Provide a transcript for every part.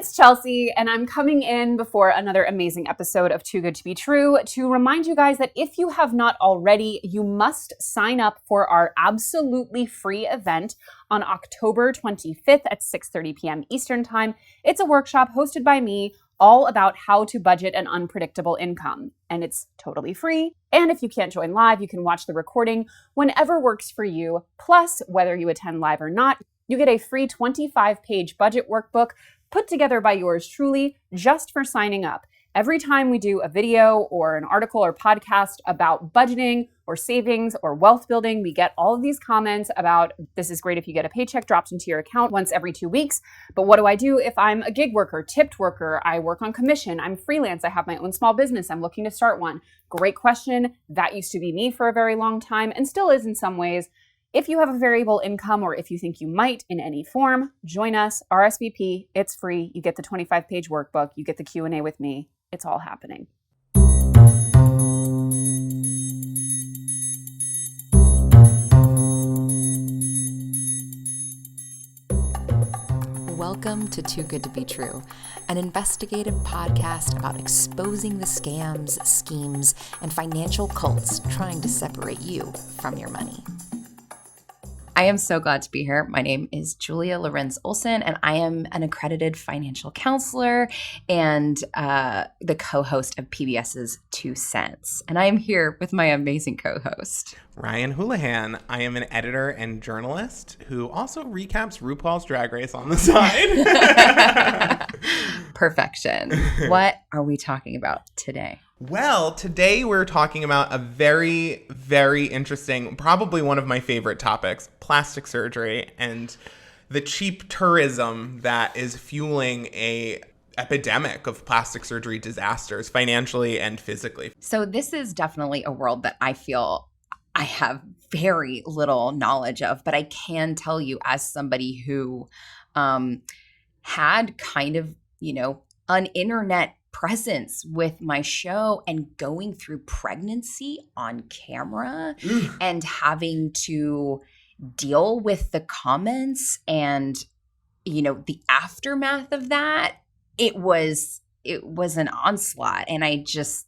it's Chelsea, and I'm coming in before another amazing episode of Too Good to Be True to remind you guys that if you have not already, you must sign up for our absolutely free event on October 25th at 6:30 p.m. Eastern Time. It's a workshop hosted by me all about how to budget an unpredictable income, and it's totally free. And if you can't join live, you can watch the recording whenever works for you. Plus, whether you attend live or not, you get a free 25-page budget workbook put together by yours truly just for signing up. Every time we do a video or an article or podcast about budgeting or savings or wealth building, we get all of these comments about this is great if you get a paycheck dropped into your account once every 2 weeks. But what do I do if I'm a gig worker, tipped worker, I work on commission, I'm freelance, I have my own small business, I'm looking to start one? Great question. That used to be me for a very long time and still is in some ways. If you have a variable income or if you think you might in any form, join us, RSVP. It's free. You get the 25-page workbook. You get the Q&A with me. It's all happening. Welcome to Too Good to Be True, an investigative podcast about exposing the scams, schemes, and financial cults trying to separate you from your money. I am so glad to be here. My name is Julia Lorenz Olson, and I am an accredited financial counselor and the co-host of PBS's 2 Cents. And I am here with my amazing co-host, Ryan Houlihan. I am an editor and journalist who also recaps RuPaul's Drag Race on the side. Perfection. What are we talking about today? Well, today we're talking about a very, very interesting, probably one of my favorite topics, plastic surgery and the cheap tourism that is fueling a epidemic of plastic surgery disasters, financially and physically. So this is definitely a world that I feel I have very little knowledge of, but I can tell you as somebody who had kind of, an internet presence with my show and going through pregnancy on camera and having to deal with the comments and, the aftermath of that, it was an onslaught. And I just,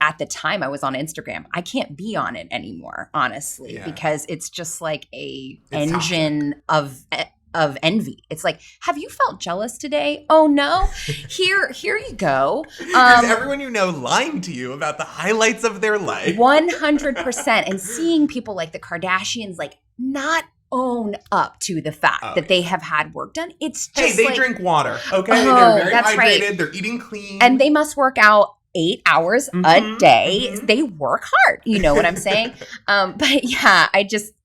at the time I was on Instagram. I can't be on it anymore, honestly, because it's just like it's engine of envy. It's like, have you felt jealous today? Oh no, here you go. Because everyone lying to you about the highlights of their life. 100%. And seeing people like the Kardashians not own up to the fact that they have had work done. It's just they drink water. Okay, they're very hydrated. Right. They're eating clean, and they must work out 8 hours a day. They work hard. You know what I'm saying? But yeah,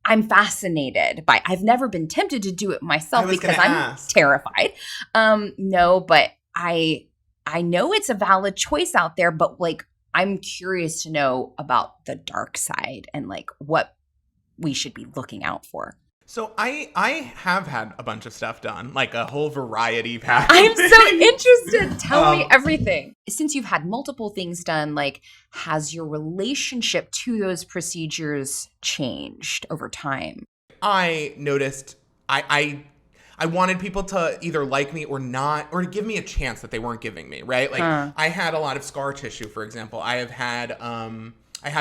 I'm fascinated by. I've never been tempted to do it myself because I'm terrified. No, but I know it's a valid choice out there. But I'm curious to know about the dark side and what we should be looking out for. So I have had a bunch of stuff done, a whole variety package. I'm so interested. Tell me everything. Since you've had multiple things done, has your relationship to those procedures changed over time? I noticed I wanted people to either like me or not, or to give me a chance that they weren't giving me, right? I had a lot of scar tissue, for example. I had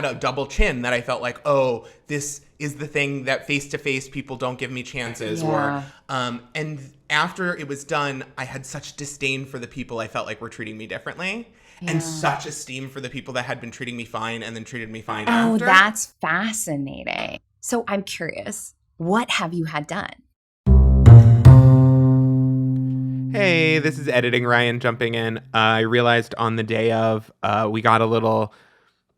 a double chin that I felt like, oh, this is the thing that face-to-face people don't give me chances. Yeah. And after it was done, I had such disdain for the people I felt like were treating me differently. Yeah. And such esteem for the people that had been treating me fine and then treated me fine after. Oh, that's fascinating. So I'm curious, what have you had done? Hey, this is Editing Ryan jumping in. I realized on the day of, we got a little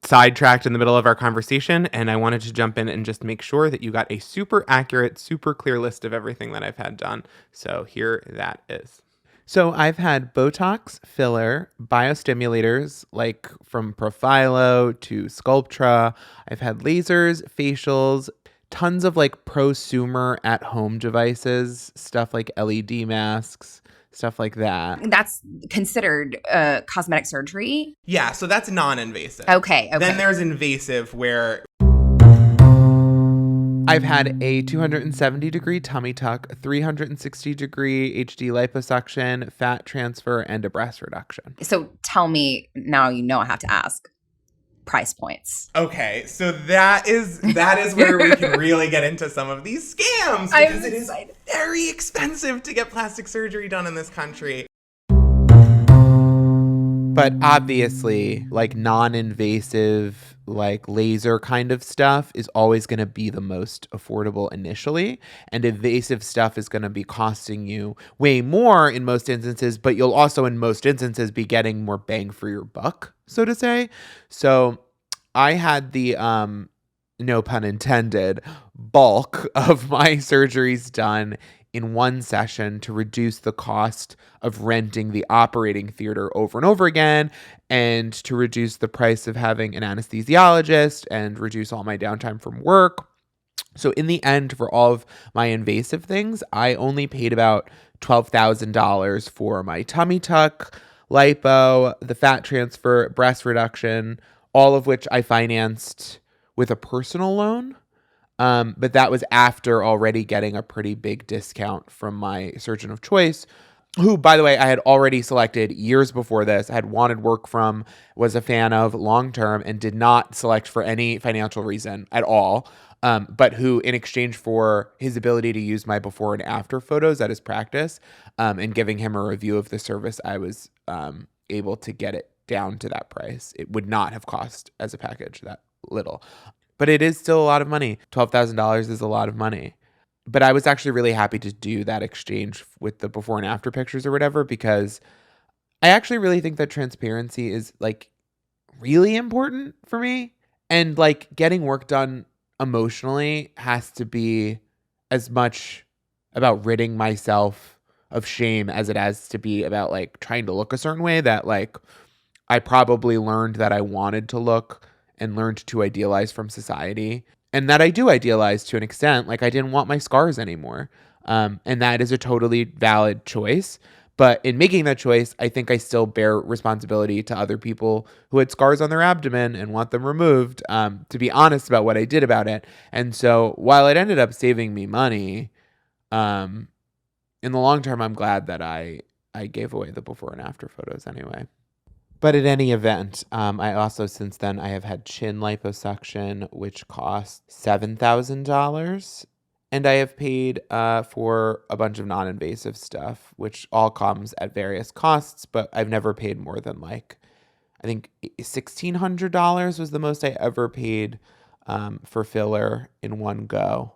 sidetracked in the middle of our conversation, and I wanted to jump in and just make sure that you got a super accurate, super clear list of everything that I've had done. So here that is. So I've had Botox, filler, biostimulators from Profilo to Sculptra. I've had lasers, facials, tons of prosumer at-home devices, stuff like LED masks, stuff like that. That's considered cosmetic surgery? Yeah, so that's non-invasive. Okay. Then there's invasive, where I've had a 270-degree tummy tuck, a 360-degree HD liposuction, fat transfer, and a breast reduction. So tell me, now you know I have to ask, price points. Okay, so that is where we can really get into some of these scams, because it is very expensive to get plastic surgery done in this country. But obviously, like non-invasive, like laser kind of stuff is always going to be the most affordable initially. And invasive stuff is going to be costing you way more in most instances, but you'll also in most instances be getting more bang for your buck, so to say. So I had the, no pun intended, bulk of my surgeries done in one session to reduce the cost of renting the operating theater over and over again, and to reduce the price of having an anesthesiologist and reduce all my downtime from work. So in the end, for all of my invasive things, I only paid about $12,000 for my tummy tuck, lipo, the fat transfer, breast reduction, all of which I financed with a personal loan. But that was after already getting a pretty big discount from my surgeon of choice, who, by the way, I had already selected years before this, I had wanted work from, was a fan of long-term, and did not select for any financial reason at all. But who, in exchange for his ability to use my before and after photos at his practice, and giving him a review of the service, I was able to get it down to that price. It would not have cost as a package that little. But it is still a lot of money. $12,000 is a lot of money. But I was actually really happy to do that exchange with the before and after pictures or whatever, because I actually really think that transparency is like really important for me. And like getting work done emotionally has to be as much about ridding myself of shame as it has to be about like trying to look a certain way that like I probably learned that I wanted to look and learned to idealize from society, and that I do idealize to an extent. Like I didn't want my scars anymore. And that is a totally valid choice. But in making that choice, I think I still bear responsibility to other people who had scars on their abdomen and want them removed, to be honest about what I did about it. And so while it ended up saving me money, in the long term, I'm glad that I gave away the before and after photos anyway. But at any event, I also, since then, I have had chin liposuction, which cost $7,000. And I have paid for a bunch of non-invasive stuff, which all comes at various costs. But I've never paid more than like, I think $1,600 was the most I ever paid for filler in one go.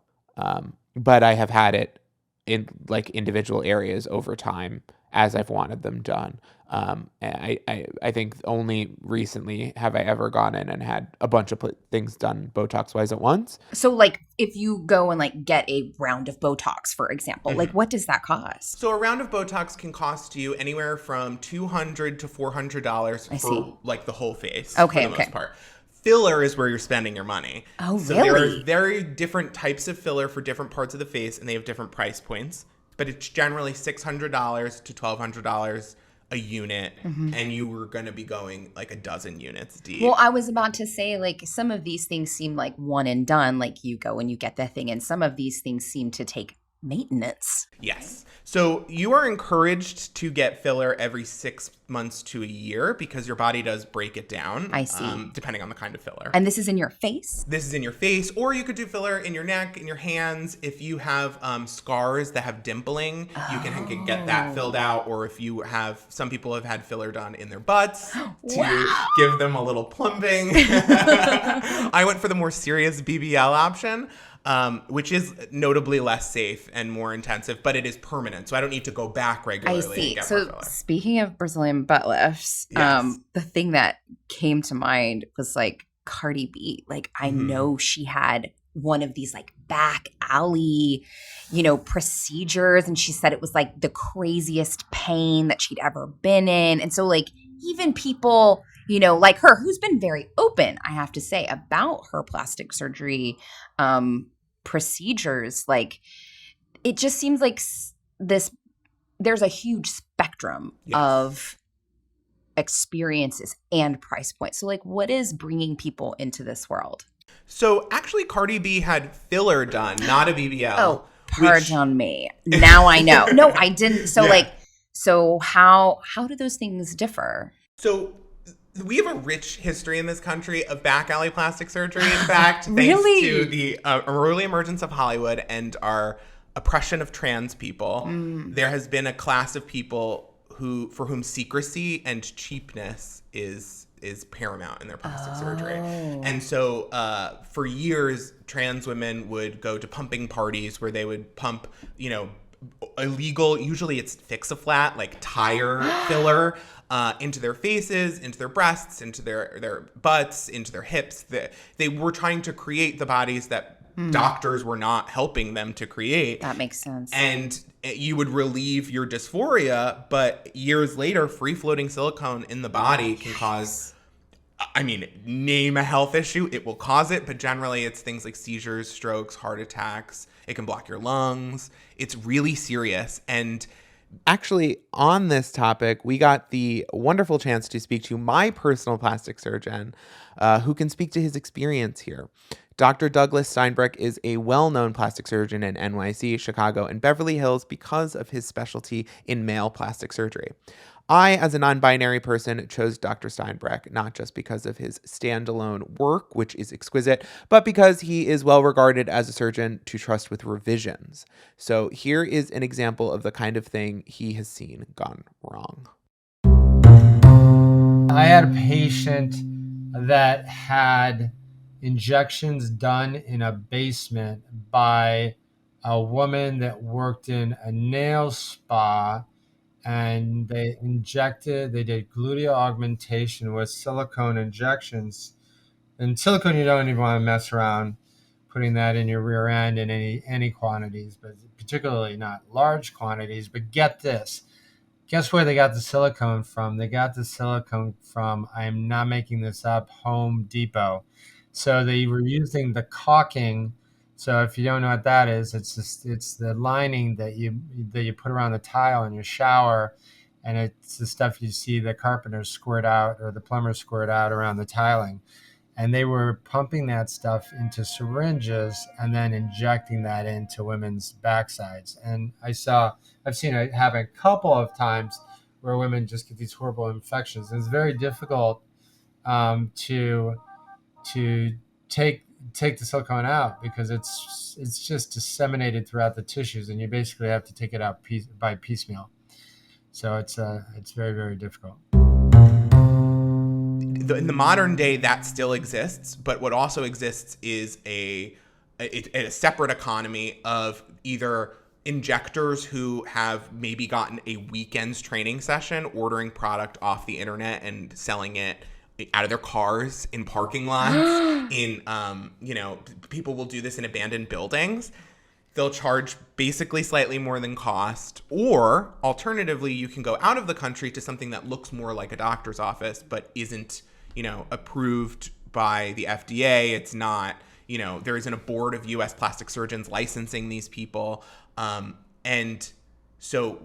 But I have had it in like individual areas over time as I've wanted them done. I think only recently have I ever gone in and had a bunch of things done Botox-wise at once. So, like, if you go and, like, get a round of Botox, for example, like, what does that cost? So a round of Botox can cost you anywhere from $200 to $400 for, like, the whole face, for the most part. Filler is where you're spending your money. Oh, so really? There are very different types of filler for different parts of the face, and they have different price points. But it's generally $600 to $1,200 a unit, and you were going to be going like a dozen units deep. Well, I was about to say, like, some of these things seem like one and done, like you go and you get the thing, and some of these things seem to take maintenance. Yes. So you are encouraged to get filler every 6 months to a year because your body does break it down. I see. Depending on the kind of filler. And this is in your face? This is in your face, or you could do filler in your neck, in your hands. If you have scars that have dimpling, you can get that filled out. Or if you have, some people have had filler done in their butts to give them a little plumping. I went for the more serious BBL option. Which is notably less safe and more intensive, but it is permanent. So I don't need to go back regularly. I see. And get So more filler. speaking of Brazilian butt lifts, the thing that came to mind was like Cardi B. Like I know she had one of these like back alley, procedures. And she said it was like the craziest pain that she'd ever been in. And so like even people, like her, who's been very open, I have to say, about her plastic surgery procedures, like it just seems like there's a huge spectrum of experiences and price points. So like what is bringing people into this world? So actually, Cardi B had filler done, not a BBL. Oh, pardon me. Now I know. No, I didn't. So so how do those things differ? So we have a rich history in this country of back alley plastic surgery, in fact, Really? thanks to the early emergence of Hollywood and our oppression of trans people. There has been a class of people for whom secrecy and cheapness is paramount in their plastic surgery. And so for years, trans women would go to pumping parties where they would pump, illegal, usually it's Fix-A-Flat, like tire filler, into their faces, into their breasts, into their butts, into their hips. They were trying to create the bodies that doctors were not helping them to create. That makes sense. And you would relieve your dysphoria, but years later, free-floating silicone in the body can cause, name a health issue, it will cause it, but generally it's things like seizures, strokes, heart attacks. It can block your lungs. It's really serious. And actually, on this topic, we got the wonderful chance to speak to my personal plastic surgeon, who can speak to his experience here. Dr. Douglas Steinbreck is a well-known plastic surgeon in NYC, Chicago, and Beverly Hills because of his specialty in male plastic surgery. I, as a non-binary person, chose Dr. Steinbreck, not just because of his standalone work, which is exquisite, but because he is well regarded as a surgeon to trust with revisions. So here is an example of the kind of thing he has seen gone wrong. I had a patient that had injections done in a basement by a woman that worked in a nail spa, and they did gluteal augmentation with silicone injections. And silicone, you don't even want to mess around putting that in your rear end in any quantities, but particularly not large quantities. But get this. Guess where they got the silicone from? They got the silicone from, I am not making this up, Home Depot. So they were using the caulking. So if you don't know what that is, it's the lining that you put around the tile in your shower, and it's the stuff you see the carpenters squirt out or the plumbers squirt out around the tiling. And they were pumping that stuff into syringes and then injecting that into women's backsides. And I've seen it happen a couple of times where women just get these horrible infections. And it's very difficult to take the silicone out because it's just disseminated throughout the tissues, and you basically have to take it out by piecemeal. So it's very, very difficult. In the modern day, that still exists, but what also exists is a separate economy of either injectors who have maybe gotten a weekend's training session, ordering product off the internet and selling it out of their cars in parking lots. People will do this in abandoned buildings. They'll charge basically slightly more than cost, or alternatively, you can go out of the country to something that looks more like a doctor's office, but isn't, approved by the FDA. It's not, there isn't a board of U.S. plastic surgeons licensing these people. And so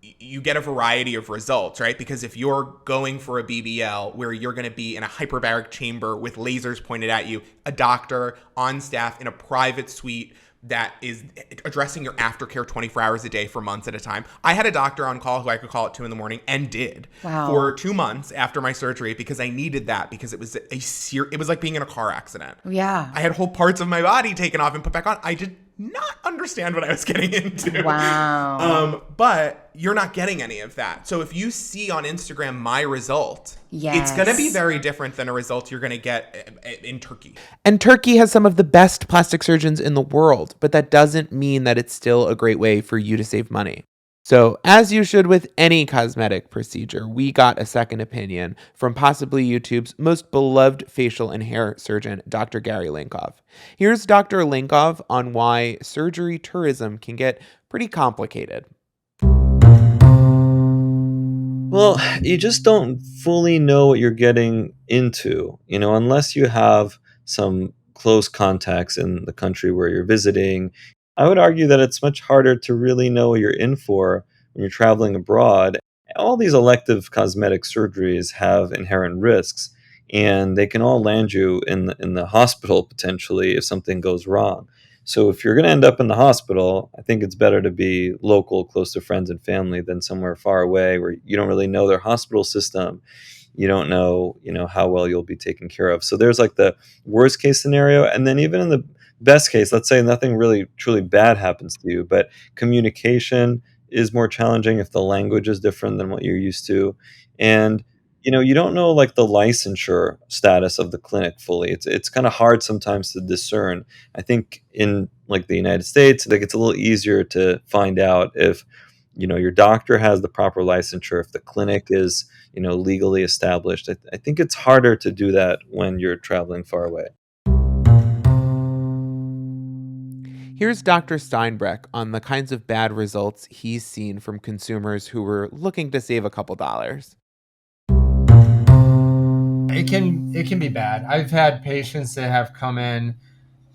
you get a variety of results, right? Because if you're going for a BBL where you're going to be in a hyperbaric chamber with lasers pointed at you, a doctor on staff in a private suite that is addressing your aftercare 24 hours a day for months at a time. I had a doctor on call who I could call at 2 a.m. and did for 2 months after my surgery because I needed that, because it was it was like being in a car accident. Yeah. I had whole parts of my body taken off and put back on. I did not understand what I was getting into. Wow. But you're not getting any of that. So if you see on Instagram my result, it's going to be very different than a result you're going to get in Turkey. And Turkey has some of the best plastic surgeons in the world, but that doesn't mean that it's still a great way for you to save money. So, as you should with any cosmetic procedure, we got a second opinion from possibly YouTube's most beloved facial and hair surgeon, Dr. Gary Linkov. Here's Dr. Linkov on why surgery tourism can get pretty complicated. Well, you just don't fully know what you're getting into, unless you have some close contacts in the country where you're visiting. I would argue that it's much harder to really know what you're in for when you're traveling abroad. All these elective cosmetic surgeries have inherent risks, and they can all land you in the hospital potentially if something goes wrong. So if you're going to end up in the hospital, I think it's better to be local, close to friends and family, than somewhere far away where you don't really know their hospital system. You don't know, how well you'll be taken care of. So there's like the worst case scenario, and then even in the best case, let's say nothing really truly bad happens to you, but communication is more challenging if the language is different than what you're used to, and you don't know like the licensure status of the clinic fully. It's kind of hard sometimes to discern. I think in like the United States, like it's a little easier to find out if your doctor has the proper licensure, if the clinic is legally established. I think it's harder to do that when you're traveling far away. Here's Dr. Steinbreck on the kinds of bad results he's seen from consumers who were looking to save a couple dollars. It can be bad. I've had patients that have come in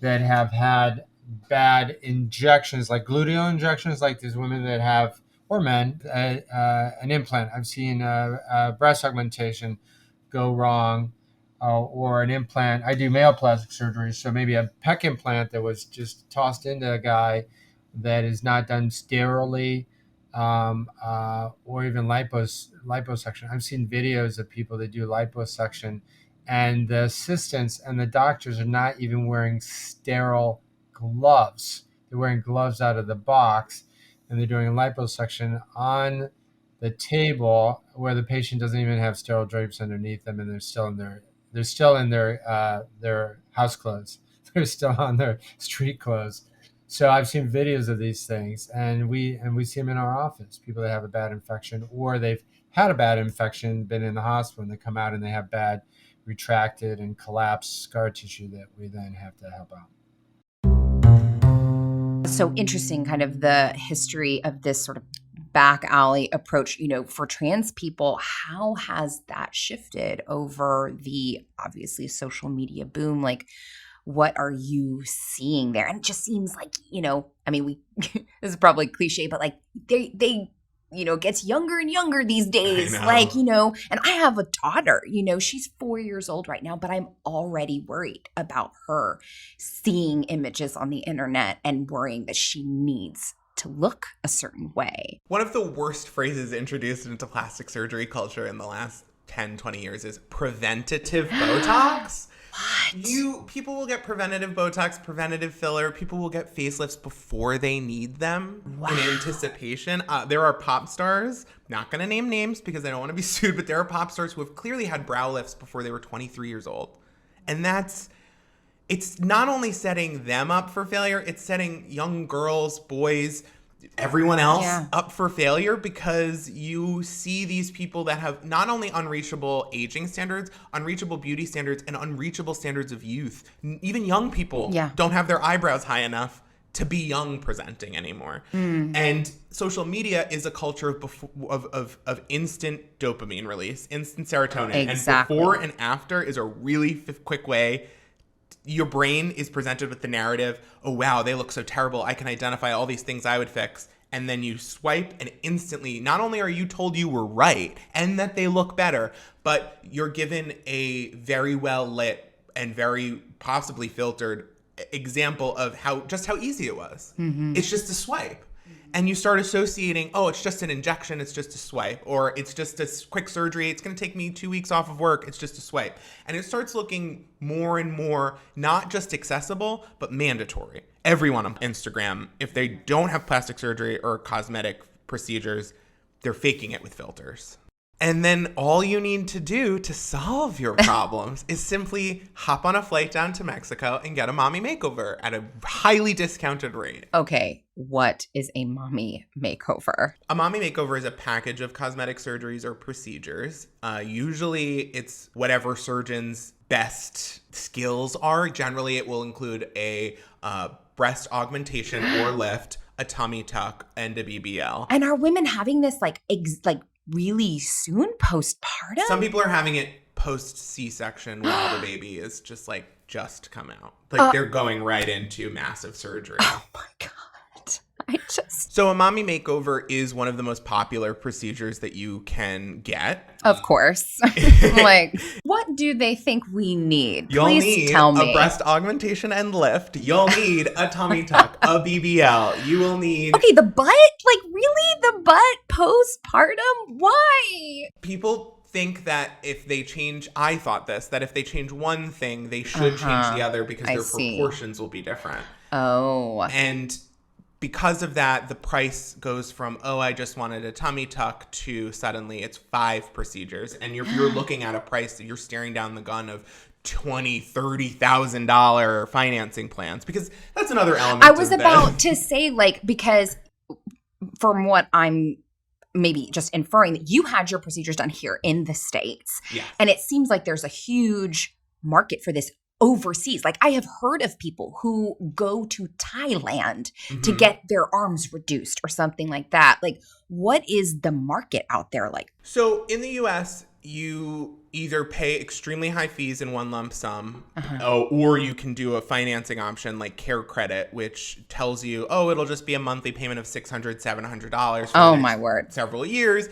that have had bad injections, like gluteal injections, like these women that have, or men, an implant. I've seen a breast augmentation go wrong, or an implant. I do male plastic surgery, so maybe a pec implant that was just tossed into a guy that is not done sterilely, or even liposuction. I've seen videos of people that do liposuction, and the assistants and the doctors are not even wearing sterile gloves. They're wearing gloves out of the box, and they're doing a liposuction on the table where the patient doesn't even have sterile drapes underneath them, and they're still in their house clothes. They're still on their street clothes. So I've seen videos of these things, and we see them in our office. People that have a bad infection, or they've had a bad infection, been in the hospital, and they come out and they have bad retracted and collapsed scar tissue that we then have to help out. So interesting, kind of the history of this sort of back alley approach, for trans people. How has that shifted over the obviously social media boom? Like, what are you seeing there? And it just seems like, this is probably cliche, but like they gets younger and younger these days. Like, and I have a daughter, she's 4 years old right now, but I'm already worried about her seeing images on the internet and worrying that she needs to look a certain way. One of the worst phrases introduced into plastic surgery culture in the last 10, 20 years is preventative Botox. What? People will get preventative Botox, preventative filler. People will get facelifts before they need them in anticipation. There are pop stars, not going to name names because I don't want to be sued, but there are pop stars who have clearly had brow lifts before they were 23 years old. And it's not only setting them up for failure, it's setting young girls, boys, everyone else up for failure, because you see these people that have not only unreachable aging standards, unreachable beauty standards, and unreachable standards of youth. Even young people don't have their eyebrows high enough to be young presenting anymore. And social media is a culture of instant dopamine release, instant serotonin. Exactly. And before and after is a really quick way. Your brain is presented with the narrative, oh, wow, they look so terrible. I can identify all these things I would fix. And then you swipe, and instantly, not only are you told you were right and that they look better, but you're given a very well lit and very possibly filtered example of how easy it was. Mm-hmm. It's just a swipe. And you start associating, oh, it's just an injection, it's just a swipe, or it's just a quick surgery, it's going to take me 2 weeks off of work, it's just a swipe. And it starts looking more and more not just accessible, but mandatory. Everyone on Instagram, if they don't have plastic surgery or cosmetic procedures, they're faking it with filters. And then all you need to do to solve your problems is simply hop on a flight down to Mexico and get a mommy makeover at a highly discounted rate. Okay, what is a mommy makeover? A mommy makeover is a package of cosmetic surgeries or procedures. Usually it's whatever surgeon's best skills are. Generally, it will include a breast augmentation or lift, a tummy tuck, and a BBL. And are women having this like really soon postpartum? Some people are having it post C-section while the baby is just come out. Like they're going right into massive surgery. Oh my God. So a mommy makeover is one of the most popular procedures that you can get. Of course. Like, what do they think we need? You'll Please need tell me. a breast augmentation and lift. You'll need a tummy tuck, a BBL. You will need... Okay, the butt? Like, really? The butt postpartum? Why? People think that if they change... I thought this, that if they change one thing, they should change the other because their proportions will be different. Oh. And because of that, the price goes from, I just wanted a tummy tuck, to suddenly it's 5 procedures. And you're looking at a price that you're staring down the gun of $20,000, $30,000 financing plans, because that's another element. I was about to say, like, because from what I'm maybe just inferring, that you had your procedures done here in the States. Yeah. And it seems like there's a huge market for this overseas. Like, I have heard of people who go to Thailand to get their arms reduced or something like that. Like, what is the market out there like? So in the US, you either pay extremely high fees in one lump sum, or you can do a financing option like Care Credit, which tells you, it'll just be a monthly payment of $600, $700 for Oh my word. several years.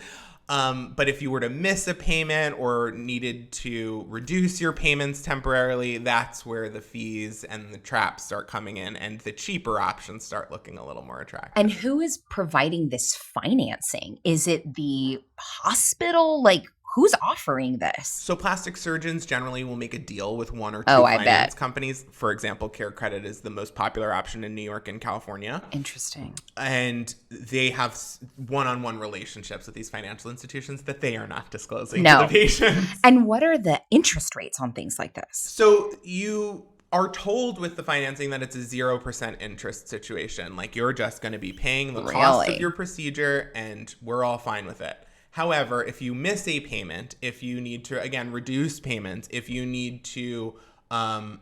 But if you were to miss a payment or needed to reduce your payments temporarily, that's where the fees and the traps start coming in, and the cheaper options start looking a little more attractive. And who is providing this financing? Is it the hospital? Like, who's offering this? So plastic surgeons generally will make a deal with one or two finance companies. For example, Care Credit is the most popular option in New York and California. Interesting. And they have one-on-one relationships with these financial institutions that they are not disclosing No. to the patients. And what are the interest rates on things like this? So you are told with the financing that it's a 0% interest situation. Like, you're just going to be paying the cost of your procedure, and we're all fine with it. However, if you miss a payment, if you need to, again, reduce payments, if you need to refinance,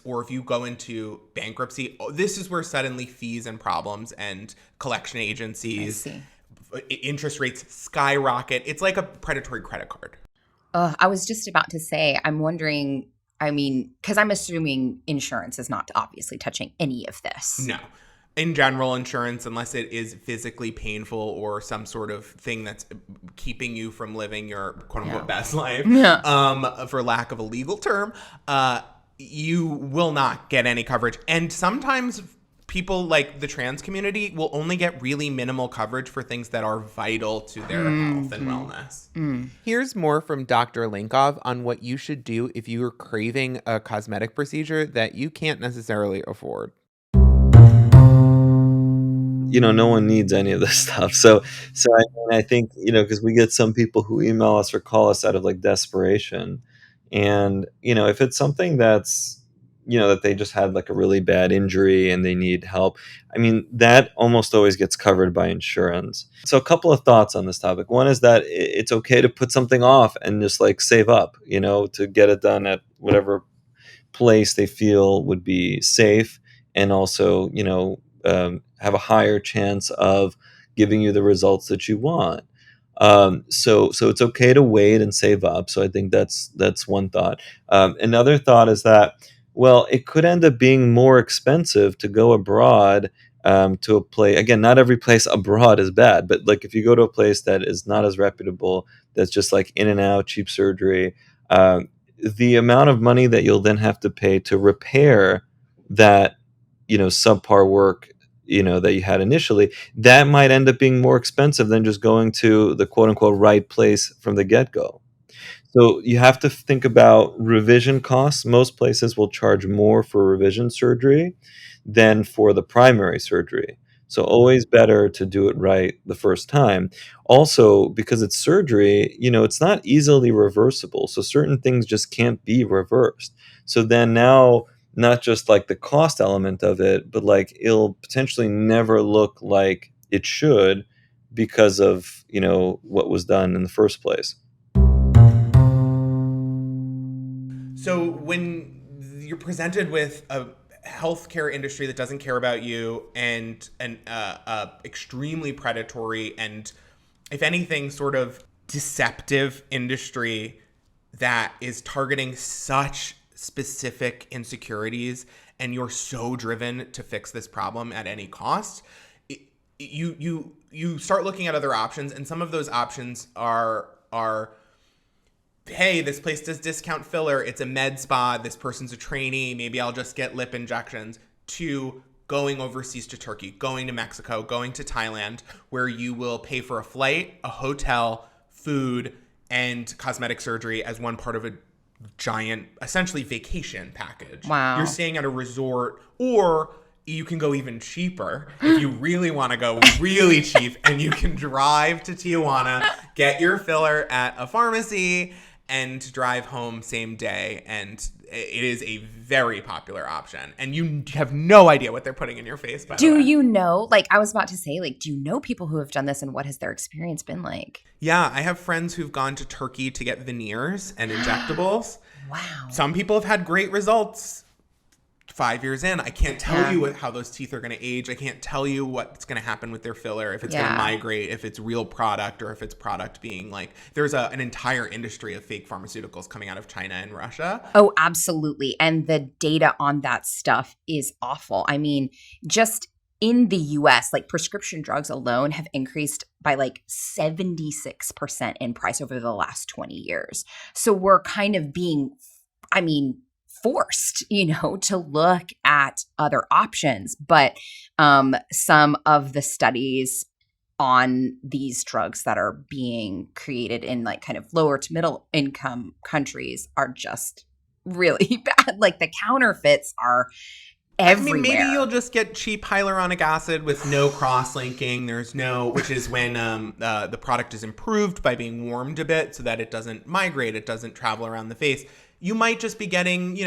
or if you go into bankruptcy, this is where suddenly fees and problems and collection agencies, interest rates skyrocket. It's like a predatory credit card. I was just about to say, I'm wondering, I mean, because I'm assuming insurance is not obviously touching any of this. No. In general, insurance, unless it is physically painful or some sort of thing that's keeping you from living your quote-unquote best life, for lack of a legal term, you will not get any coverage. And sometimes people like the trans community will only get really minimal coverage for things that are vital to their health and wellness. Here's more from Dr. Linkov on what you should do if you are craving a cosmetic procedure that you can't necessarily afford. No one needs any of this stuff. So I think, because we get some people who email us or call us out of like desperation. And, if it's something that's, that they just had like a really bad injury and they need help, I mean, that almost always gets covered by insurance. So a couple of thoughts on this topic. One is that it's okay to put something off and just like save up, to get it done at whatever place they feel would be safe, and also, have a higher chance of giving you the results that you want. So it's okay to wait and save up. So I think that's one thought. Another thought is that, well, it could end up being more expensive to go abroad to a place. Again, not every place abroad is bad, but like if you go to a place that is not as reputable, that's just like in and out, cheap surgery, the amount of money that you'll then have to pay to repair that, subpar work, that you had initially, that might end up being more expensive than just going to the quote unquote right place from the get-go. So you have to think about revision costs. Most places will charge more for revision surgery than for the primary surgery. So always better to do it right the first time. Also, because it's surgery, it's not easily reversible. So certain things just can't be reversed. So then now, not just like the cost element of it, but like it'll potentially never look like it should because of, what was done in the first place. So when you're presented with a healthcare industry that doesn't care about you, and an extremely predatory and, if anything, sort of deceptive industry that is targeting such specific insecurities and you're so driven to fix this problem at any cost, you start looking at other options, and some of those options are hey, this place does discount filler, it's a med spa, this person's a trainee, maybe I'll just get lip injections, to going overseas to Turkey, going to Mexico, going to Thailand, where you will pay for a flight, a hotel, food, and cosmetic surgery as one part of a giant, essentially, vacation package. Wow. You're staying at a resort, or you can go even cheaper if you really want to go really cheap, and you can drive to Tijuana, get your filler at a pharmacy, and drive home same day. And it is a very popular option. And you have no idea what they're putting in your face, by the way. Do you know, like I was about to say, like, do you know people who have done this, and what has their experience been like? Yeah, I have friends who've gone to Turkey to get veneers and injectables. Wow. Some people have had great results 5 years in. I can't tell you how those teeth are going to age. I can't tell you what's going to happen with their filler, if it's going to migrate, if it's real product, or if it's product being like, there's an entire industry of fake pharmaceuticals coming out of China and Russia. Oh, absolutely. And the data on that stuff is awful. I mean, just in the US, like prescription drugs alone have increased by like 76% in price over the last 20 years. So we're kind of being, forced, to look at other options. But some of the studies on these drugs that are being created in like kind of lower to middle income countries are just really bad. Like the counterfeits are everywhere. I mean, maybe you'll just get cheap hyaluronic acid with no cross-linking. Which is when the product is improved by being warmed a bit so that it doesn't migrate, it doesn't travel around the face. You might just be getting,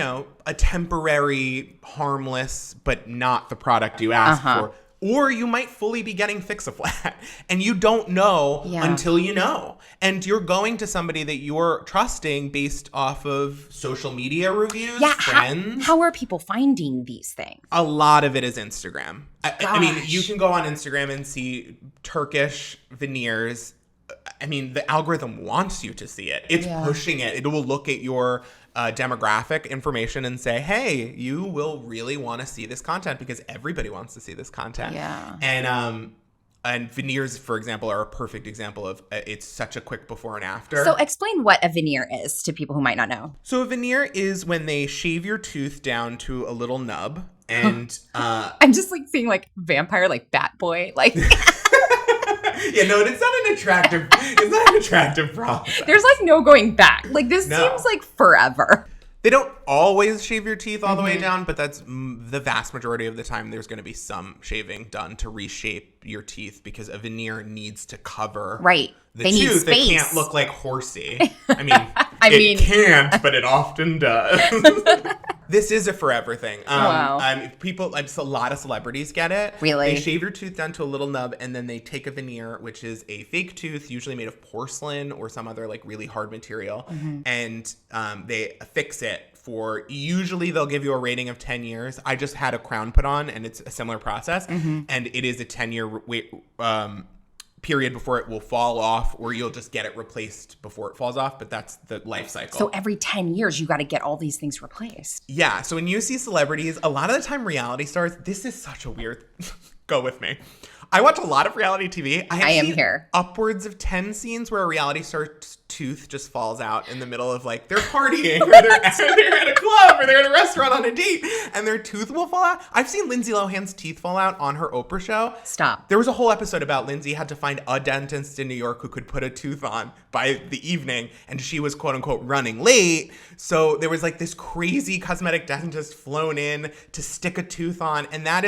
a temporary, harmless, but not the product you asked for. Or you might fully be getting Fix-A-Flat, and you don't know until you know. And you're going to somebody that you're trusting based off of social media reviews, friends. How are people finding these things? A lot of it is Instagram. I mean, you can go on Instagram and see Turkish veneers. I mean, the algorithm wants you to see it. It's pushing it. It will look at your demographic information and say, hey, you will really want to see this content because everybody wants to see this content. Yeah. And veneers, for example, are a perfect example of it's such a quick before and after. So explain what a veneer is to people who might not know. So a veneer is when they shave your tooth down to a little nub. And I'm just like seeing like vampire, like Bat Boy, like... Yeah, no, it's not an attractive process. There's like no going back. Like this seems like forever. They don't always shave your teeth all the way down, but that's the vast majority of the time there's going to be some shaving done to reshape your teeth because a veneer needs to cover the tooth. It can't look like horsey. I mean, it can't, but it often does. This is a forever thing. Wow. A lot of celebrities get it. Really? They shave your tooth down to a little nub, and then they take a veneer, which is a fake tooth, usually made of porcelain or some other like really hard material, and they fix it for, usually they'll give you a rating of 10 years. I just had a crown put on, and it's a similar process, and it is a 10-year period before it will fall off, or you'll just get it replaced before it falls off, but that's the life cycle. So every 10 years, you got to get all these things replaced. Yeah, so when you see celebrities, a lot of the time reality stars, this is such a weird, go with me. I watch a lot of reality TV. I have seen upwards of 10 scenes where a reality star's tooth just falls out in the middle of like they're partying or they're at a club or they're at a restaurant on a date and their tooth will fall out. I've seen Lindsay Lohan's teeth fall out on her Oprah show. Stop. There was a whole episode about Lindsay had to find a dentist in New York who could put a tooth on by the evening, and she was quote unquote running late. So there was like this crazy cosmetic dentist flown in to stick a tooth on, and that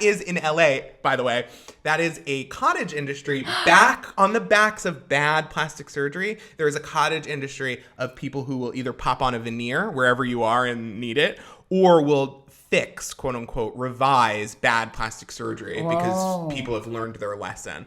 is in LA, by the way. That is a cottage industry back on the backs of bad plastic surgery. There is a cottage industry of people who will either pop on a veneer wherever you are and need it, or will fix, quote unquote, revise bad plastic surgery because people have learned their lesson.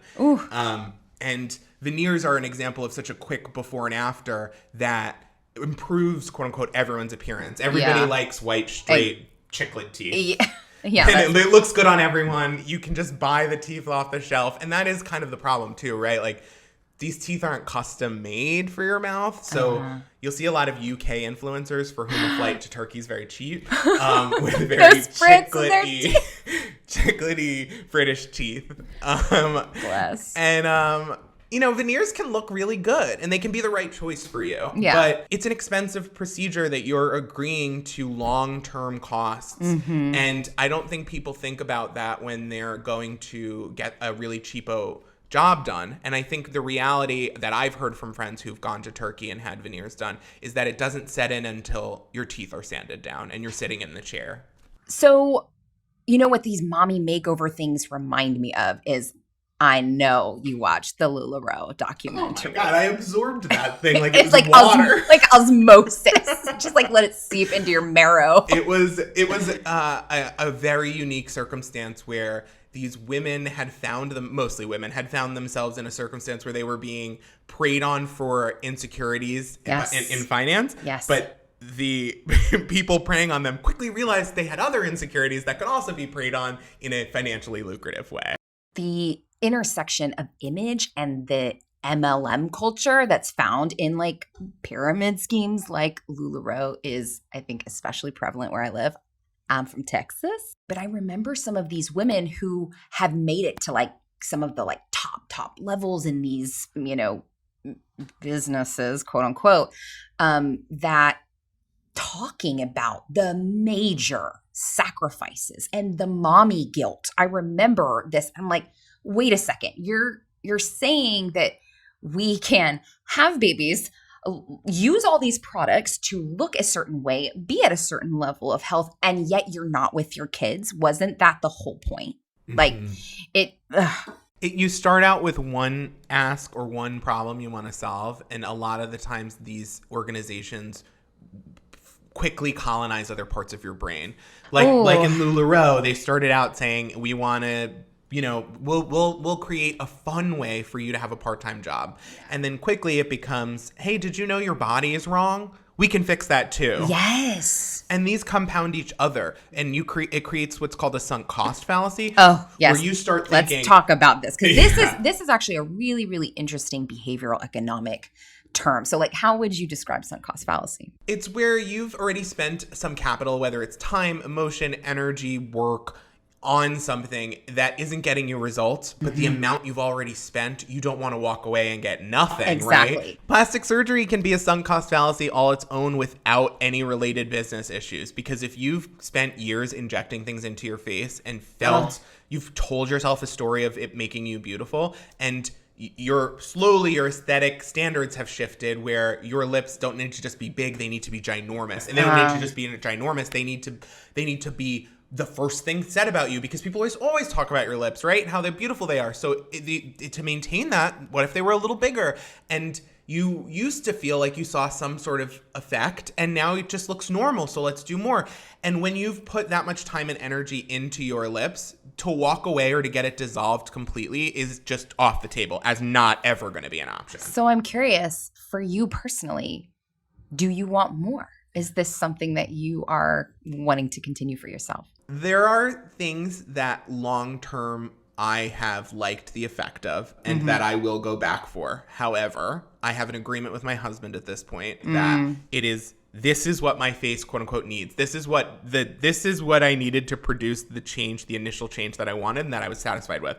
And veneers are an example of such a quick before and after that improves, quote unquote, everyone's appearance. Everybody likes white, straight, chiclet teeth. Yeah, and it looks good on everyone. You can just buy the teeth off the shelf. And that is kind of the problem too, right? Like these teeth aren't custom made for your mouth. So you'll see a lot of UK influencers for whom a flight to Turkey is very cheap, with very chiclety British teeth. Bless. And, veneers can look really good and they can be the right choice for you. Yeah. But it's an expensive procedure that you're agreeing to long-term costs. Mm-hmm. And I don't think people think about that when they're going to get a really cheapo job done. And I think the reality that I've heard from friends who've gone to Turkey and had veneers done is that it doesn't set in until your teeth are sanded down and you're sitting in the chair. So, you know what these mommy makeover things remind me of is, I know you watched the LuLaRoe documentary. Oh my God, I absorbed that thing like it's it was water. like osmosis. Just like let it seep into your marrow. It was a very unique circumstance where these women mostly women had found themselves in a circumstance where they were being preyed on for insecurities in finance. Yes. But the people preying on them quickly realized they had other insecurities that could also be preyed on in a financially lucrative way. The intersection of image and the MLM culture that's found in like pyramid schemes like LuLaRoe is, I think, especially prevalent where I live. I'm from Texas, but I remember some of these women who have made it to like some of the like top levels in these, businesses, quote unquote, that talking about the major sacrifices and the mommy guilt. I remember this. I'm like, wait a second. You're saying that we can have babies, use all these products to look a certain way, be at a certain level of health, and yet you're not with your kids. Wasn't that the whole point? Like you start out with one ask or one problem you want to solve. And a lot of the times these organizations quickly colonize other parts of your brain. Like in LuLaRoe, they started out saying, we want to, we'll create a fun way for you to have a part-time job. And then quickly it becomes, hey, did you know your body is wrong? We can fix that too. Yes. And these compound each other. And it creates what's called a sunk cost fallacy. Oh, yes. Where you start thinking. Let's talk about this. Because this is actually a really, really interesting behavioral economic term. So like, how would you describe sunk cost fallacy? It's where you've already spent some capital, whether it's time, emotion, energy, work, on something that isn't getting you results, but the amount you've already spent, you don't want to walk away and get nothing, exactly. Right? Plastic surgery can be a sunk cost fallacy all its own without any related business issues. Because if you've spent years injecting things into your face and felt, you've told yourself a story of it making you beautiful, and your aesthetic standards have shifted where your lips don't need to just be big, they need to be ginormous. And they don't need to just be ginormous, they need to be the first thing said about you, because people always talk about your lips, right? And how they're beautiful they are. So to maintain that, what if they were a little bigger? And you used to feel like you saw some sort of effect, and now it just looks normal, so let's do more. And when you've put that much time and energy into your lips, to walk away or to get it dissolved completely is just off the table, as not ever going to be an option. So I'm curious, for you personally, do you want more? Is this something that you are wanting to continue for yourself? There are things that long-term I have liked the effect of and that I will go back for. However, I have an agreement with my husband at this point that this is what my face, quote unquote, needs. This is what I needed to produce the initial change that I wanted and that I was satisfied with.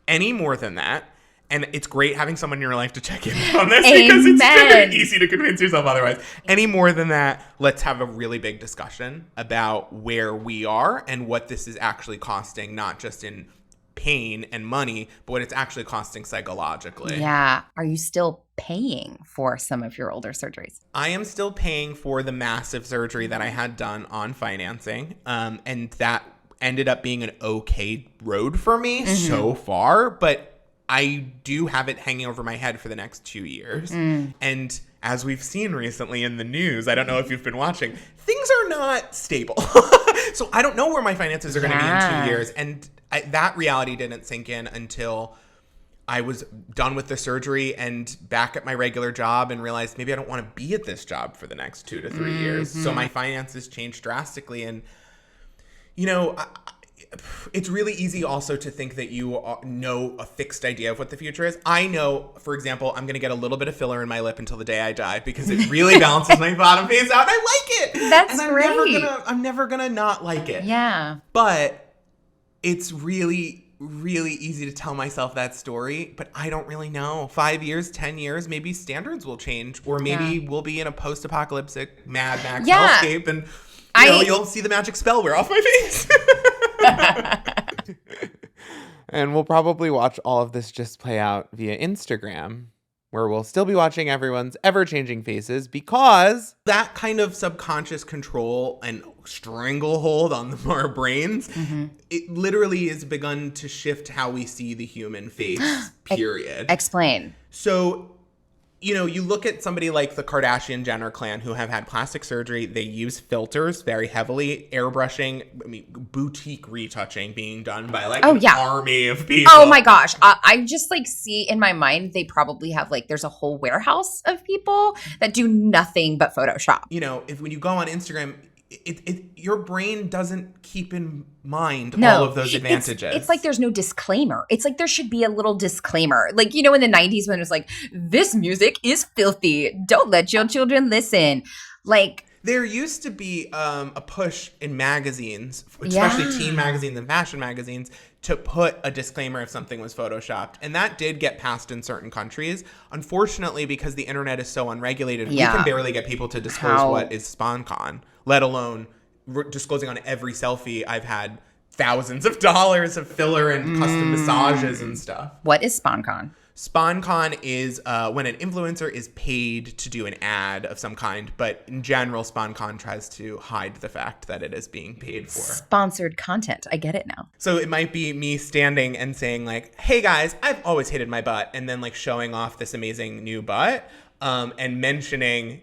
Any more than that, and it's great having someone in your life to check in on this because it's very easy to convince yourself otherwise. Any more than that, let's have a really big discussion about where we are and what this is actually costing, not just in pain and money, but what it's actually costing psychologically. Yeah. Are you still paying for some of your older surgeries? I am still paying for the massive surgery that I had done on financing, and that ended up being an okay road for me so far, but I do have it hanging over my head for the next 2 years. And as we've seen recently in the news, I don't know if you've been watching, things are not stable. So I don't know where my finances are going to be in 2 years. And that reality didn't sink in until I was done with the surgery and back at my regular job and realized maybe I don't want to be at this job for the next 2 to 3 years. So my finances changed drastically. And, it's really easy also to think that you know a fixed idea of what the future is. I know, for example, I'm going to get a little bit of filler in my lip until the day I die because it really balances my bottom face out and I like it. That's and great. I'm never gonna not like it. Yeah. But it's really easy to tell myself that story, but I don't really know. 5 years, 10 years, maybe standards will change, or maybe we'll be in a post-apocalyptic Mad Max hellscape, and you'll see the magic spell wear off my face. And we'll probably watch all of this just play out via Instagram, where we'll still be watching everyone's ever-changing faces, because that kind of subconscious control and stranglehold on our brains, it literally has begun to shift how we see the human face, period. Explain. So, you look at somebody like the Kardashian-Jenner clan who have had plastic surgery. They use filters very heavily, airbrushing, boutique retouching being done by an army of people. Oh my gosh. I just see in my mind, they probably have there's a whole warehouse of people that do nothing but Photoshop. When you go on Instagram, your brain doesn't keep in mind all of those advantages. It's like there's no disclaimer. It's like there should be a little disclaimer. In the 90s when it was this music is filthy. Don't let your children listen. There used to be a push in magazines, especially teen magazines and fashion magazines, to put a disclaimer if something was photoshopped. And that did get passed in certain countries. Unfortunately, because the internet is so unregulated, we can barely get people to disclose what is SponCon, let alone disclosing on every selfie I've had thousands of dollars of filler and custom massages and stuff. What is SponCon? SponCon is when an influencer is paid to do an ad of some kind, but in general, SponCon tries to hide the fact that it is being paid for. Sponsored content. I get it now. So it might be me standing and saying hey guys, I've always hated my butt, and then showing off this amazing new butt. And mentioning,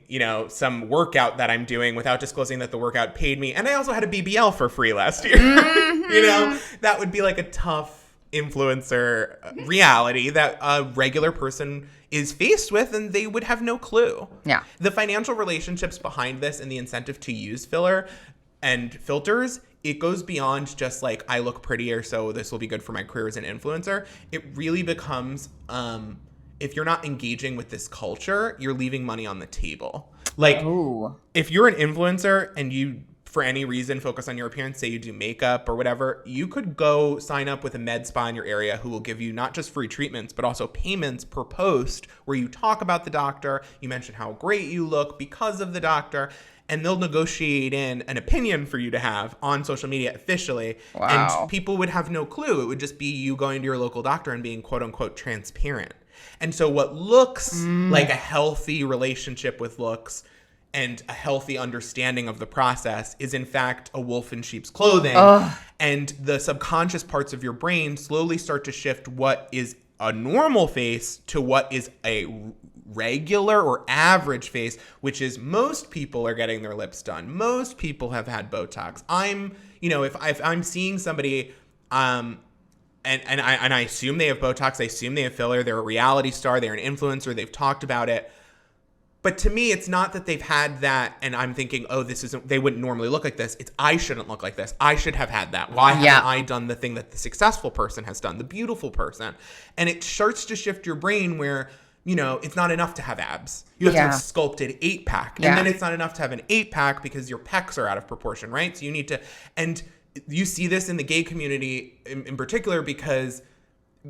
some workout that I'm doing without disclosing that the workout paid me. And I also had a BBL for free last year. That would be a tough influencer reality that a regular person is faced with, and they would have no clue. Yeah. The financial relationships behind this and the incentive to use filler and filters, it goes beyond just I look prettier, so this will be good for my career as an influencer. It really becomes, if you're not engaging with this culture, you're leaving money on the table. If you're an influencer and you, for any reason, focus on your appearance, say you do makeup or whatever, you could go sign up with a med spa in your area who will give you not just free treatments, but also payments per post where you talk about the doctor, you mention how great you look because of the doctor, and they'll negotiate in an opinion for you to have on social media officially. Wow. And people would have no clue. It would just be you going to your local doctor and being quote unquote transparent. And so what looks like a healthy relationship with looks and a healthy understanding of the process is in fact a wolf in sheep's clothing. And the subconscious parts of your brain slowly start to shift what is a normal face to what is a regular or average face, which is most people are getting their lips done. Most people have had Botox. If I'm seeing somebody, and I assume they have Botox, I assume they have filler, they're a reality star, they're an influencer, they've talked about it. But to me, it's not that they've had that and I'm thinking, they wouldn't normally look like this. It's I shouldn't look like this. I should have had that. Why haven't I done the thing that the successful person has done, the beautiful person? And it starts to shift your brain where, it's not enough to have abs. You have to have a sculpted 8-pack. And then it's not enough to have an 8-pack because your pecs are out of proportion, right? So you need to, and you see this in the gay community in particular because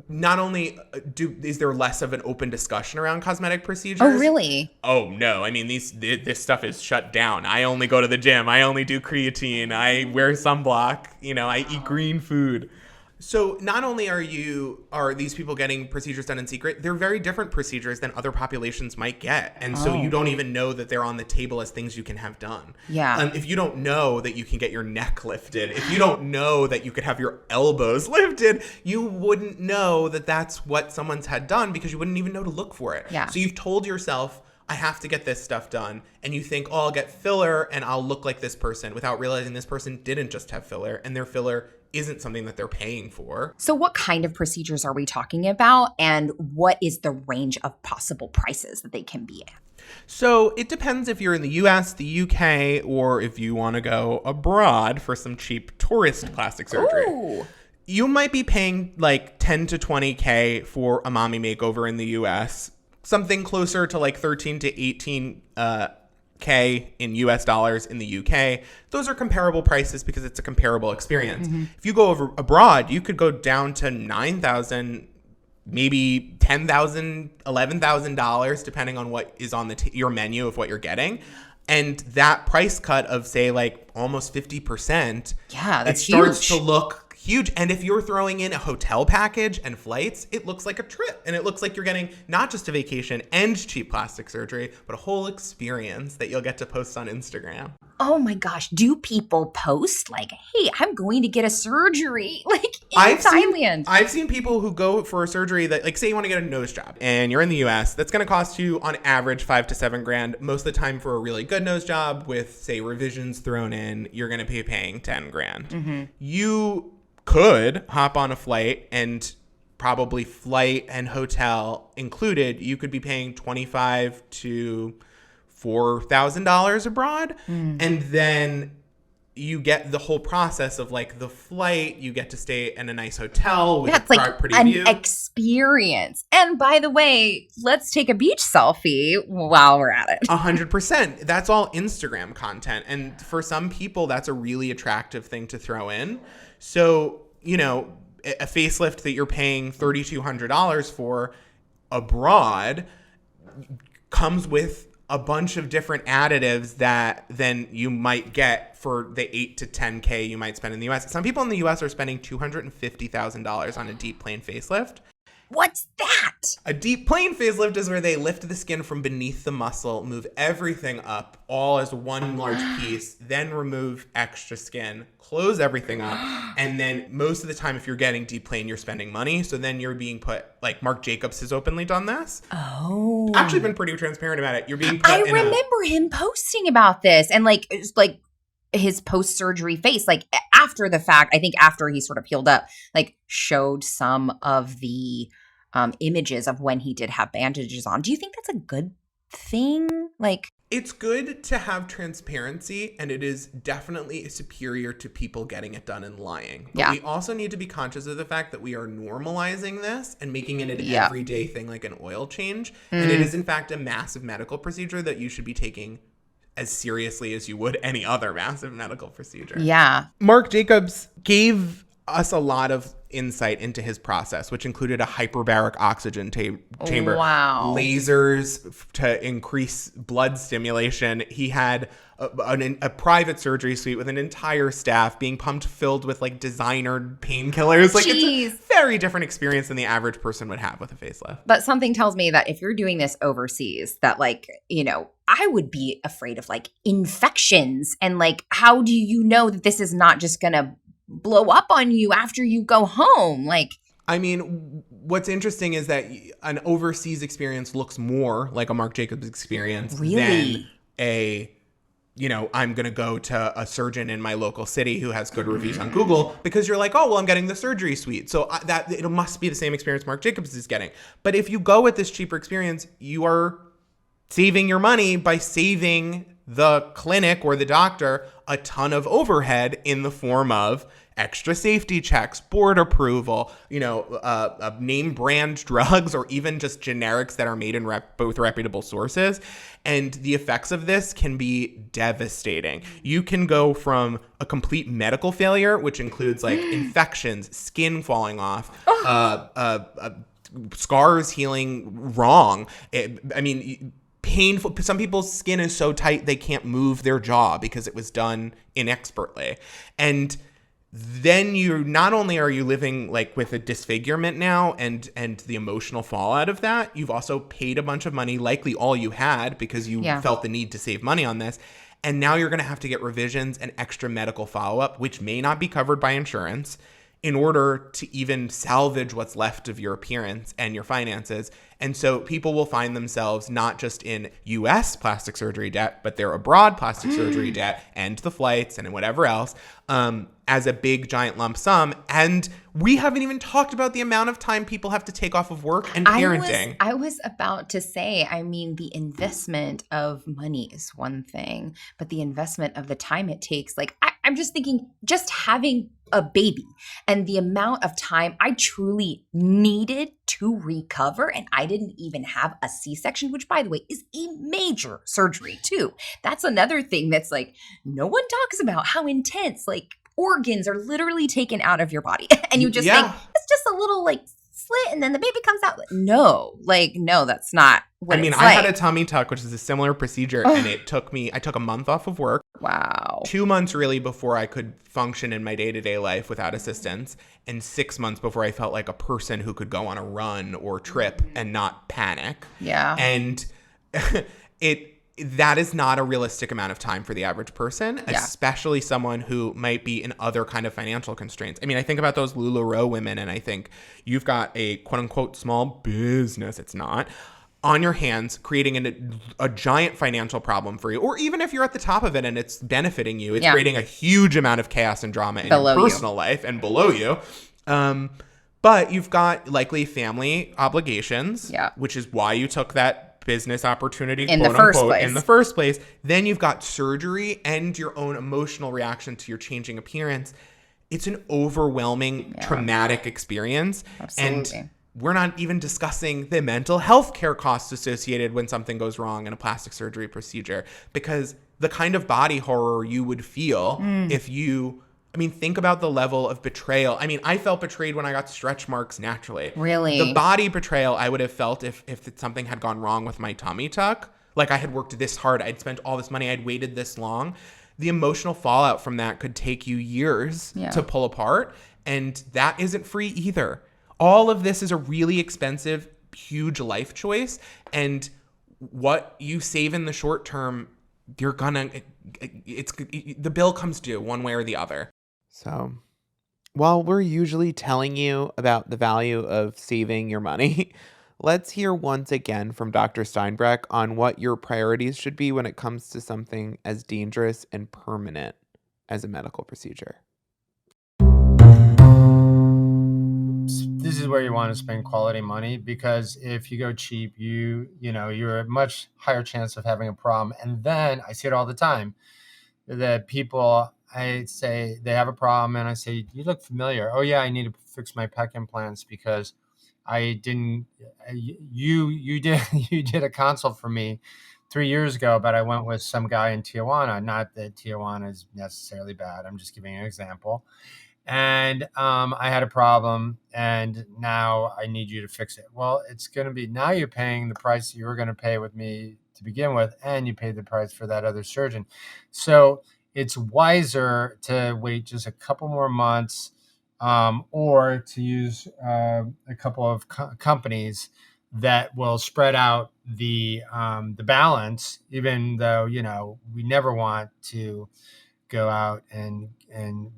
not only is there less of an open discussion around cosmetic procedures. Oh, really? Oh, no. I mean, this stuff is shut down. I only go to the gym. I only do creatine. I wear sunblock. I eat green food. So not only are these people getting procedures done in secret, they're very different procedures than other populations might get. And so you don't even know that they're on the table as things you can have done. Yeah. If you don't know that you can get your neck lifted, if you don't know that you could have your elbows lifted, you wouldn't know that that's what someone's had done because you wouldn't even know to look for it. Yeah. So you've told yourself, I have to get this stuff done. And you think, I'll get filler and I'll look like this person without realizing this person didn't just have filler and their filler isn't something that they're paying for. So what kind of procedures are we talking about, and what is the range of possible prices that they can be at? So it depends if you're in the US, the UK, or if you want to go abroad for some cheap tourist plastic surgery. Ooh. You might be paying like 10 to 20K for a mommy makeover in the US, something closer to like 13 to 18 K in US dollars in the UK. Those are comparable prices because it's a comparable experience. If you go over abroad, you could go down to 9,000, maybe $10,000, $11,000, depending on what is on your menu of what you're getting. And that price cut of, say, like almost 50%, Yeah, that's it starts huge. to look huge. And if you're throwing in a hotel package and flights, it looks like a trip. And it looks like you're getting not just a vacation and cheap plastic surgery, but a whole experience that you'll get to post on Instagram. Oh my gosh, do people post like, hey, I'm going to get a surgery like in Thailand? I've seen people who go for a surgery that, like, say you want to get a nose job and you're in the US, that's going to cost you on average $5,000 to $7,000. Most of the time for a really good nose job with, say, revisions thrown in, you're going to be paying $10,000. You could hop on a flight, and probably flight and hotel included, you could be paying $25,000 to $4,000 abroad. And then you get the whole process of like the flight, you get to stay in a nice hotel with That's a like pretty an view. experience. And by the way, let's take a beach selfie while we're at it. 100%. That's all Instagram content. And for some people, that's a really attractive thing to throw in. So, you know, a facelift that you're paying $3,200 for abroad comes with a bunch of different additives that then you might get for the 8 to 10K you might spend in the US. Some people in the US are spending $250,000 on a deep plane facelift. What's that? A deep plane facelift is where they lift the skin from beneath the muscle, move everything up all as one large piece, then remove extra skin, close everything up. And then most of the time, if you're getting deep plane, you're spending money. So then you're being put, like Marc Jacobs has openly done this. Oh. Actually been pretty transparent about it. You're being put I in remember him posting about this, and like it's like his post-surgery face, like after the fact, I think after he sort of healed up, like showed some of the images of when he did have bandages on. Do you think that's a good thing? Like, It's good to have transparency, and it is definitely superior to people getting it done and lying. But Yeah. we also need to be conscious of the fact that we are normalizing this and making it an Yeah. everyday thing like an oil change. And it is, in fact, a massive medical procedure that you should be taking as seriously as you would any other massive medical procedure. yeah. Marc Jacobs gave us a lot of insight into his process, which included a hyperbaric oxygen chamber, Wow. lasers to increase blood stimulation. He had a private surgery suite with an entire staff being pumped filled with like designer painkillers. Like it's Jeez. a very different experience than the average person would have with a facelift. But something tells me that if you're doing this overseas, that like, you know, I would be afraid of like infections, and like, how do you know that this is not just going to blow up on you after you go home? Like, I mean, what's interesting is that an overseas experience looks more like a Marc Jacobs experience Really? than a, you know, I'm going to go to a surgeon in my local city who has good reviews on Google, because you're like, oh, well, I'm getting the surgery suite. So that it must be the same experience Marc Jacobs is getting. But if you go with this cheaper experience, you are saving your money by saving the clinic or the doctor a ton of overhead in the form of extra safety checks, board approval, you know, name brand drugs, or even just generics that are made in both reputable sources. And the effects of this can be devastating. You can go from a complete medical failure, which includes like infections, skin falling off, scars healing wrong. Painful. Some people's skin is so tight they can't move their jaw because it was done inexpertly. And then you not only are you living like with a disfigurement now and the emotional fallout of that, you've also paid a bunch of money, likely all you had, because you felt the need to save money on this. And now you're going to have to get revisions and extra medical follow-up, which may not be covered by insurance, in order to even salvage what's left of your appearance and your finances. And so people will find themselves not just in US plastic surgery debt, but their abroad plastic surgery debt and the flights and whatever else. as a big giant lump sum. And we haven't even talked about the amount of time people have to take off of work and parenting. I was about to say, I mean, the investment of money is one thing, but the investment of the time it takes, like I'm just thinking, just having a baby and the amount of time I truly needed to recover. And I didn't even have a C-section, which, by the way, is a major surgery too. That's another thing that's like, no one talks about how intense, like, organs are literally taken out of your body. And you just think, it's just a little, like, slit and then the baby comes out. No, that's not what it's like. I had a tummy tuck, which is a similar procedure, and I took a month off of work. Wow. 2 months really before I could function in my day-to-day life without assistance, and 6 months before I felt like a person who could go on a run or trip and not panic. Yeah. And that is not a realistic amount of time for the average person, especially someone who might be in other kind of financial constraints. I mean, I think about those LuLaRoe women, and I think you've got a quote-unquote small business, it's not, on your hands, creating a giant financial problem for you. Or even if you're at the top of it and it's benefiting you, it's creating a huge amount of chaos and drama in your personal life and below you. But you've got likely family obligations, which is why you took that business opportunity in the first place. Then you've got surgery and your own emotional reaction to your changing appearance. It's an overwhelming traumatic experience. Absolutely. And we're not even discussing the mental health care costs associated when something goes wrong in a plastic surgery procedure, because the kind of body horror you would feel if you, think about the level of betrayal. I felt betrayed when I got stretch marks naturally. Really? The body betrayal I would have felt if something had gone wrong with my tummy tuck. Like, I had worked this hard. I'd spent all this money. I'd waited this long. The emotional fallout from that could take you years to pull apart. And that isn't free either. All of this is a really expensive, huge life choice. And what you save in the short term, the bill comes due one way or the other. So, while we're usually telling you about the value of saving your money, let's hear once again from Dr. Steinbreck on what your priorities should be when it comes to something as dangerous and permanent as a medical procedure. This is where you want to spend quality money, because if you go cheap, you're a much higher chance of having a problem. And then I see it all the time that people, I say they have a problem and I say, you look familiar. Oh yeah, I need to fix my pec implants because I didn't, you did a consult for me 3 years ago, but I went with some guy in Tijuana. Not that Tijuana is necessarily bad. I'm just giving an example. And I had a problem and now I need you to fix it. Well, it's going to be, now you're paying the price that you were going to pay with me to begin with, and you paid the price for that other surgeon. So it's wiser to wait just a couple more months, or to use a couple of companies that will spread out the balance, even though, we never want to go out and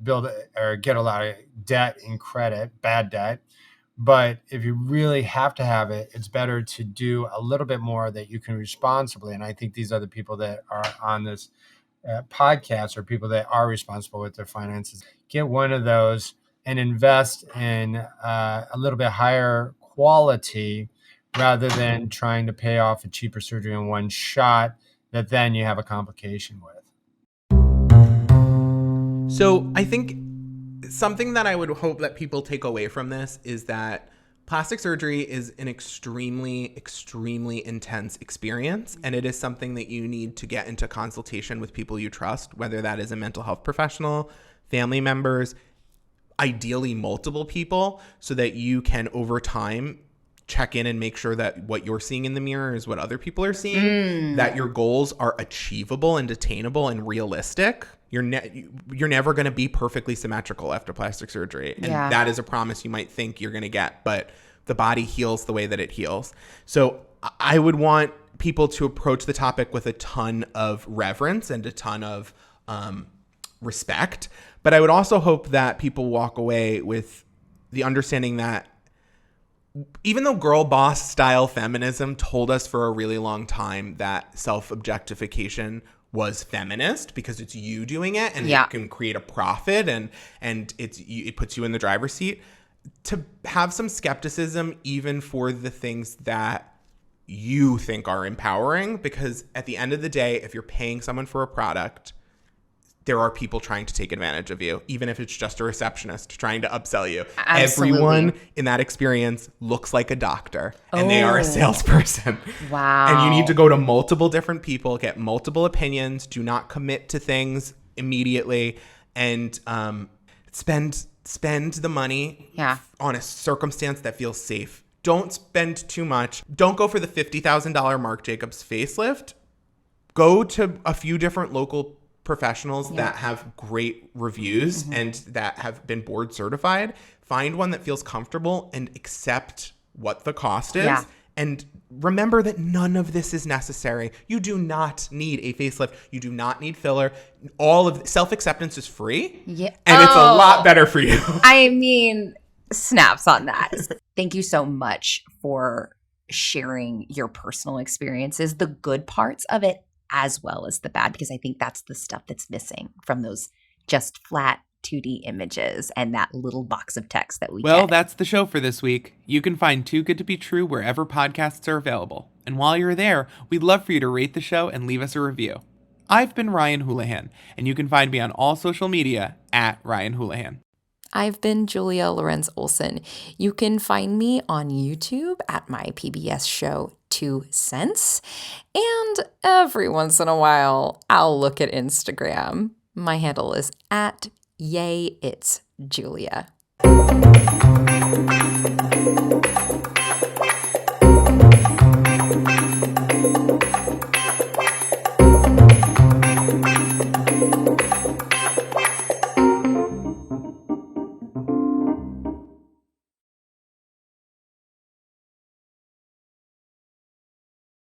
build or get a lot of debt and credit, bad debt. But if you really have to have it, it's better to do a little bit more that you can responsibly. And I think these other people that are on this podcast are people that are responsible with their finances. Get one of those and invest in a little bit higher quality rather than trying to pay off a cheaper surgery in one shot that then you have a complication with. So I think something that I would hope that people take away from this is that plastic surgery is an extremely, extremely intense experience, and it is something that you need to get into consultation with people you trust, whether that is a mental health professional, family members, ideally multiple people, so that you can over time check in and make sure that what you're seeing in the mirror is what other people are seeing, that your goals are achievable and attainable and realistic. You're never going to be perfectly symmetrical after plastic surgery. And that is a promise you might think you're going to get, but the body heals the way that it heals. So I would want people to approach the topic with a ton of reverence and a ton of respect. But I would also hope that people walk away with the understanding that even though girl boss style feminism told us for a really long time that self-objectification was feminist because it's you doing it and Yeah. it can create a profit and it puts you in the driver's seat, to have some skepticism even for the things that you think are empowering, because at the end of the day, if you're paying someone for a product, there are people trying to take advantage of you, even if it's just a receptionist trying to upsell you. Absolutely. Everyone in that experience looks like a doctor and they are a salesperson. Wow. And you need to go to multiple different people, get multiple opinions, do not commit to things immediately, and spend the money on a circumstance that feels safe. Don't spend too much. Don't go for the $50,000 Marc Jacobs facelift. Go to a few different local professionals that have great reviews and that have been board certified. Find one that feels comfortable and accept what the cost is. Yeah. And remember that none of this is necessary. You do not need a facelift. You do not need filler. All of self-acceptance is free. Yeah. And it's a lot better for you. I mean, snaps on that. Thank you so much for sharing your personal experiences, the good parts of it as well as the bad, because I think that's the stuff that's missing from those just flat 2D images and that little box of text that we Well, get. that's the show for this week. You can find Too Good to Be True wherever podcasts are available. And while you're there, we'd love for you to rate the show and leave us a review. I've been Ryan Houlihan, and you can find me on all social media at Ryan Houlihan. I've been Julia Lorenz Olson. You can find me on YouTube at my PBS show 2 Cents. And every once in a while, I'll look at Instagram. My handle is at Yay It's Julia.